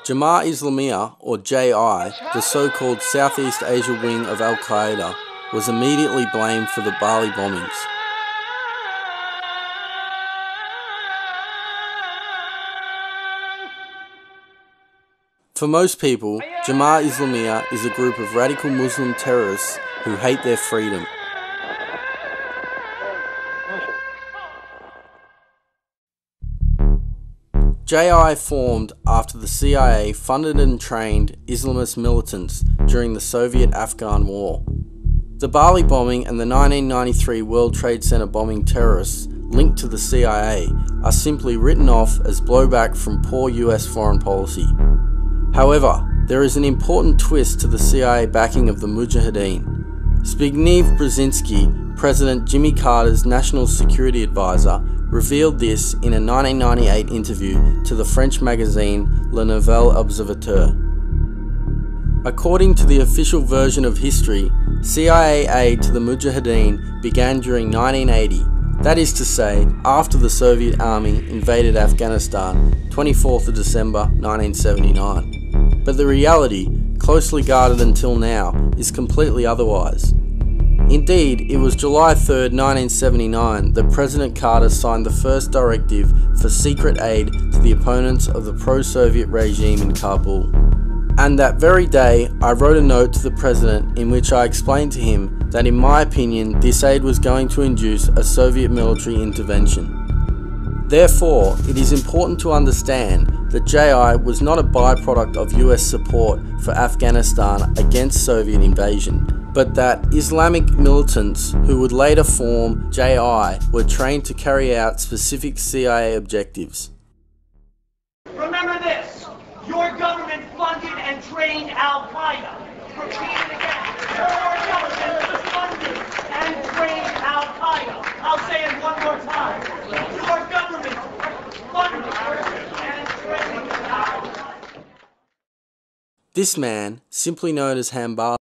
Jemaah Islamiah, or JI, the so-called Southeast Asia wing of Al-Qaeda, was immediately blamed for the Bali bombings. For most people, Jemaah Islamiah is a group of radical Muslim terrorists who hate their freedom. JI formed after the CIA funded and trained Islamist militants during the Soviet-Afghan War. The Bali bombing and the 1993 World Trade Center bombing terrorists linked to the CIA are simply written off as blowback from poor US foreign policy. However, there is an important twist to the CIA backing of the Mujahideen. Zbigniew Brzezinski, President Jimmy Carter's national security advisor, revealed this in a 1998 interview to the French magazine Le Nouvel Observateur. According to the official version of history, CIA aid to the Mujahideen began during 1980, that is to say, after the Soviet army invaded Afghanistan, 24th of December 1979. But the reality, closely guarded until now, is completely otherwise. Indeed, it was July 3, 1979 that President Carter signed the first directive for secret aid to the opponents of the pro-Soviet regime in Kabul. And that very day, I wrote a note to the President in which I explained to him that in my opinion, this aid was going to induce a Soviet military intervention. Therefore, it is important to understand that JI was not a byproduct of US support for Afghanistan against Soviet invasion, but that Islamic militants who would later form JI were trained to carry out specific CIA objectives. Remember this, your government funded and trained Al-Qaeda. Repeat it again, your government funded and trained Al-Qaeda. I'll say it one more time. Your government funded and trained Al-Qaeda. This man, simply known as Hambali,